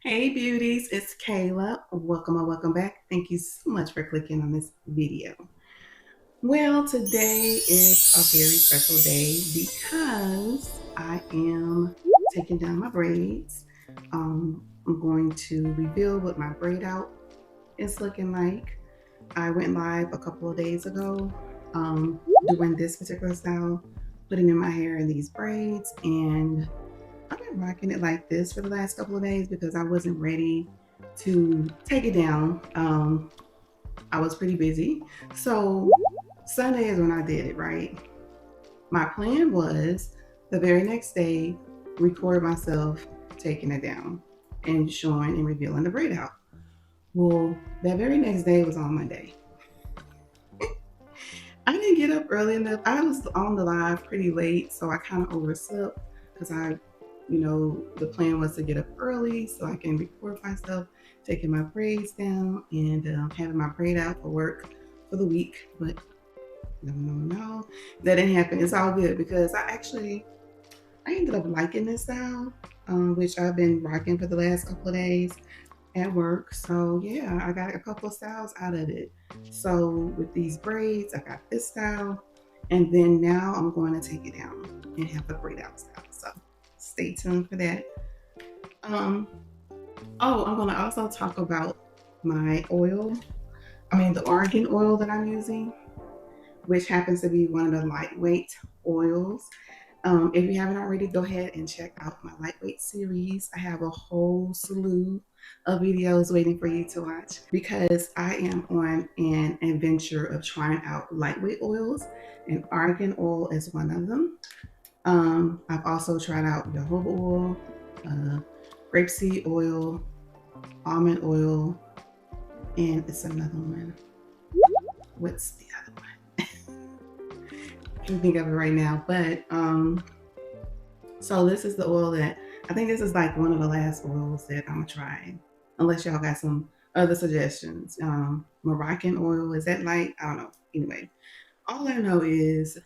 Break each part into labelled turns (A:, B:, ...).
A: Hey beauties, it's Kayla. Welcome or welcome back. Thank you so much for clicking on this video. Well, today is a very special day because I am taking down my braids. I'm going to reveal what my braid out is looking like. I went live a couple of days ago doing this particular style, putting in my hair in these braids, and I've been rocking it like this for the last couple of days because I wasn't ready to take it down. I was pretty busy. So Sunday is when I did it, right? My plan was the very next day, record myself taking it down and showing and revealing the braid out. Well, that very next day was on Monday. I didn't get up early enough. I was on the live pretty late, so I kind of overslept because the plan was to get up early so I can record myself taking my braids down and having my braid out for work for the week. But no, that didn't happen. It's all good because I ended up liking this style, which I've been rocking for the last couple of days at work. So yeah, I got a couple of styles out of it. So with these braids, I got this style, and then now I'm going to take it down and have the braid out style. So stay tuned for that. Um, oh, I'm going to also talk about my oil. I mean, the Argan oil that I'm using, which happens to be one of the lightweight oils. If you haven't already, go ahead and check out my lightweight series. I have a whole slew of videos waiting for you to watch because I am on an adventure of trying out lightweight oils, and argan oil is one of them. I've also tried out jojoba oil, uh, grapeseed oil, almond oil, and it's another one. What's the other one? I can't think of it right now, but so this is the oil that I think this is like one of the last oils that I'm trying. Unless y'all got some other suggestions. Moroccan oil, is that light? I don't know. Anyway, all I know is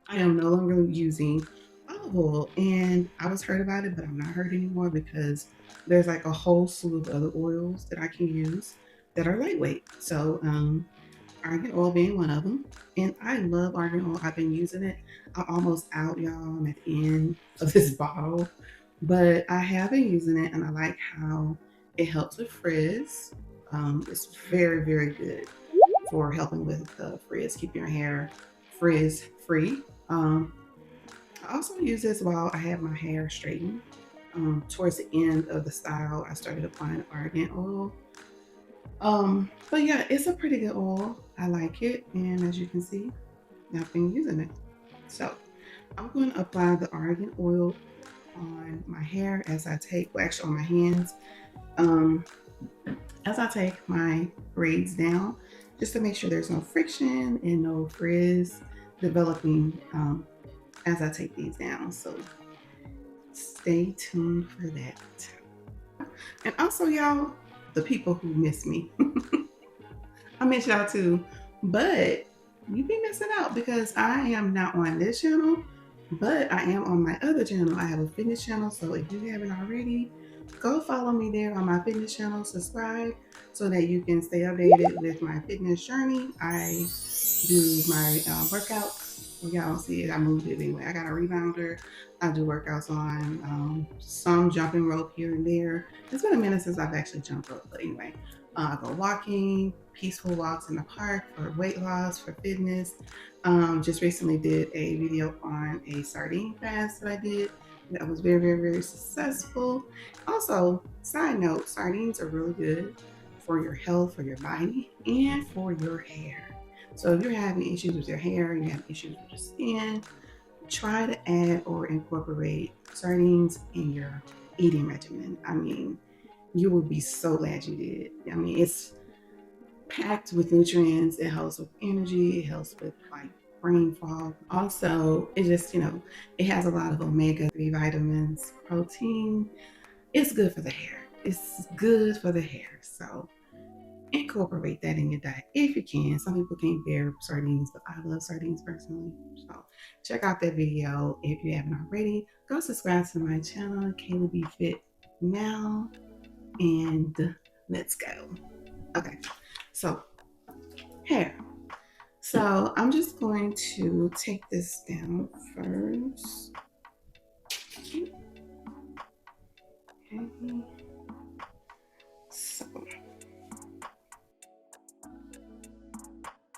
A: I am no longer using olive oil, and I was hurt about it, but I'm not hurt anymore because there's like a whole slew of other oils that I can use that are lightweight. So argan oil being one of them. And I love argan oil. I've been using it. I'm almost out, y'all. I'm at the end of this bottle, but I have been using it, and I like how it helps with frizz. It's very, very good for helping with frizz, keeping your hair frizz free. I also use this while I have my hair straightened. Towards the end of the style, I started applying argan oil. But yeah, it's a pretty good oil. I like it, and as you can see, I've been using it. So I'm going to apply the argan oil on my hair as I take, well, actually on my hands, um, as I take my braids down, just to make sure there's no friction and no frizz developing as I take these down. So stay tuned for that. And also, y'all, the people who miss me. I miss y'all too, but you be missing out because I am not on this channel, but I am on my other channel. I have a fitness channel, so if you haven't already, go follow me there on my fitness channel, subscribe so that you can stay updated with my fitness journey. I do my workouts. Well, y'all don't see it, I moved it anyway. I got a rebounder. I do workouts on some jumping rope here and there. It's been a minute since I've actually jumped rope, but anyway, I go walking, peaceful walks in the park for weight loss, for fitness. Just recently did a video on a sardine fast that I did. That was very, very, very successful. Also, side note, sardines are really good for your health, for your body, and for your hair. So if you're having issues with your hair, you have issues with your skin, try to add or incorporate sardines in your eating regimen. I mean, you will be so glad you did. I mean, it's packed with nutrients. It helps with energy. It helps with like brain fog. Also, it just, it has a lot of omega-3 vitamins, protein. It's good for the hair. It's good for the hair. So incorporate that in your diet if you can. Some people can't bear sardines, but I love sardines personally. So check out that video if you haven't already. Go subscribe to my channel, Kayla Be Fit Now. and let's go. Okay, so hair. So I'm just going to take this down first. Okay. So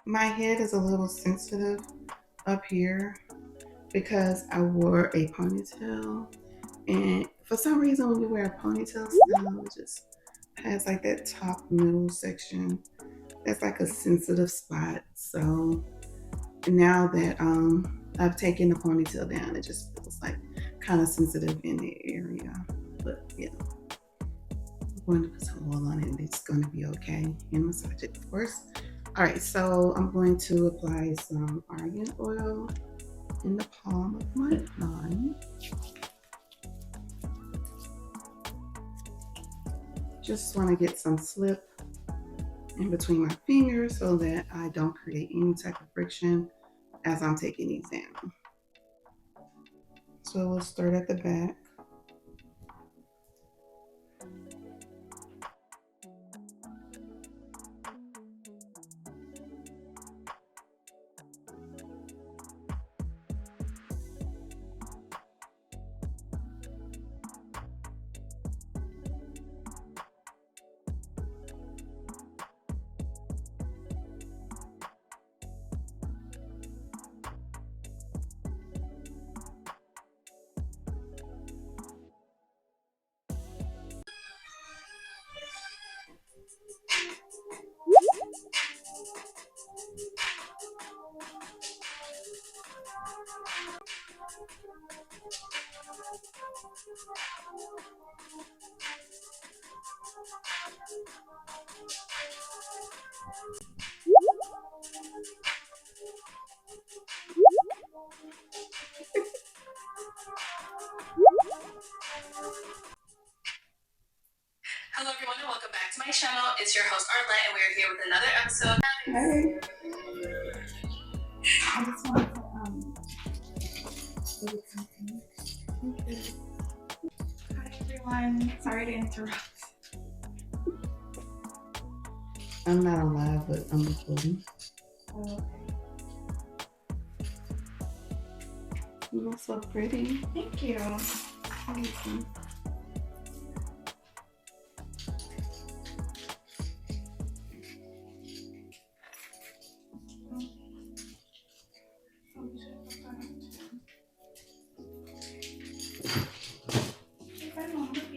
A: my head is a little sensitive up here because I wore a ponytail, and for some reason when you wear a ponytail style, it just has like that top middle section that's like a sensitive spot. So now that I've taken the ponytail down, it just feels like kind of sensitive in the area. But yeah, I'm going to put some oil on it and it's going to be okay, and massage it, of course. All right, so I'm going to apply some argan oil in the palm of my hand. Just want to get some slip in between my fingers so that I don't create any type of friction as I'm taking these down. So we'll start at the back.
B: Hello everyone and welcome back to my channel. It's your host Argan and we're here with another episode.
A: Hey. I just wanted to
B: Hi everyone. Sorry to interrupt.
A: I'm not on live, but I'm recording.
B: Oh, okay.
A: You look so pretty.
B: Thank you.
A: Amazing.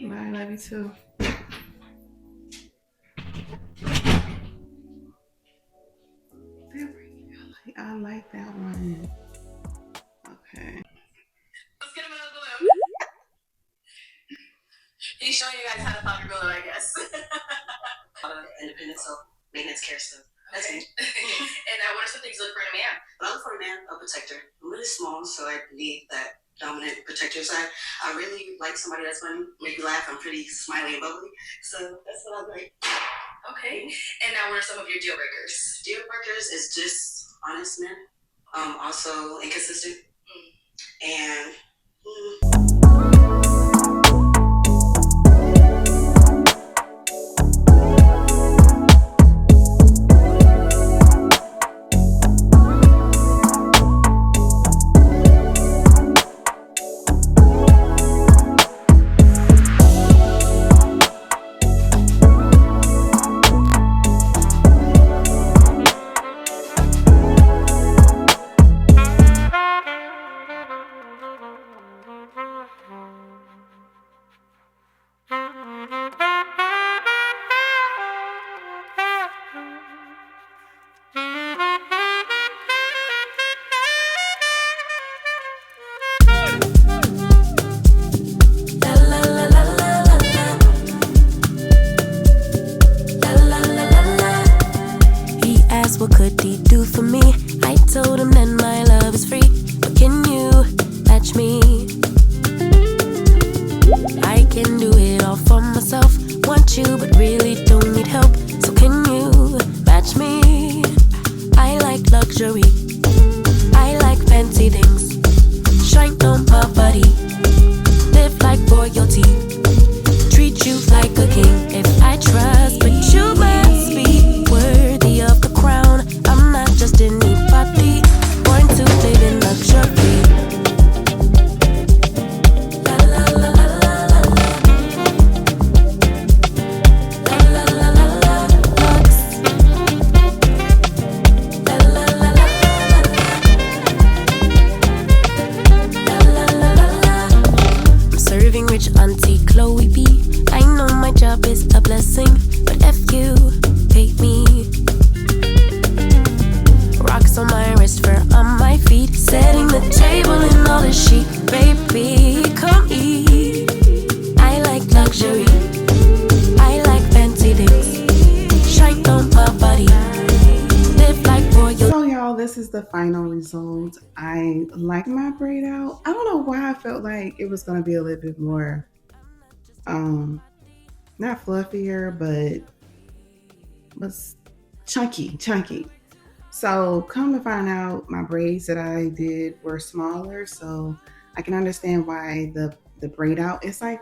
A: Bye, I love you too. I like that one. Okay.
B: Let's get him another balloon. He's showing you guys how to pop your balloon, I guess.
C: Independent self-maintenance care stuff. That's
B: Okay.
C: me.
B: And what are some things you look for in a man?
C: When I look for a man, a protector. I'm really small, so I need that dominant protector side. I really like somebody that's going to make me laugh. I'm pretty smiley and bubbly, so that's what I like.
B: Okay. And now what are some of your deal breakers?
C: Deal breakers is just honest men. Also inconsistent. And
D: what could he do for me? I told him that my love is free, but can you match me? I can do it all for myself, want you but really don't need help. So can you match me? I like luxury, I like fancy things, shine on my body, live like royalty, treat you like a king.
A: the final result. I like my braid out. I don't know why I felt like it was gonna be a little bit more, um, not fluffier, but chunky. So come to find out, my braids that I did were smaller, so I can understand why the braid out is like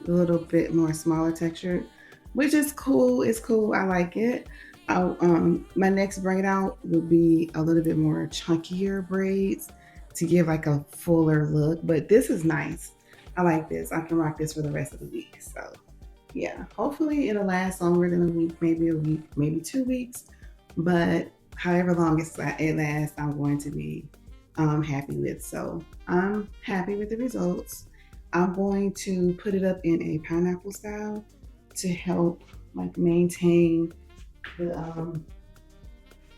A: a little bit more smaller textured, which is cool. It's cool. I like it. My next braid out would be a little bit more chunkier braids to give like a fuller look. But this is nice. I like this. I can rock this for the rest of the week. So yeah, hopefully it'll last longer than a week, maybe 2 weeks. But however long it lasts, I'm going to be happy with. So I'm happy with the results. I'm going to put it up in a pineapple style to help like maintain the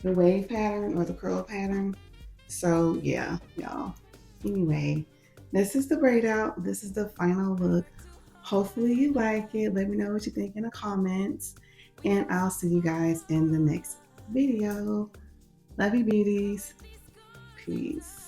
A: the wave pattern or the curl pattern. So yeah, y'all. Anyway, this is the braid out. This is the final look. Hopefully you like it. Let me know what you think in the comments. And I'll see you guys in the next video. Love you, beauties. Peace.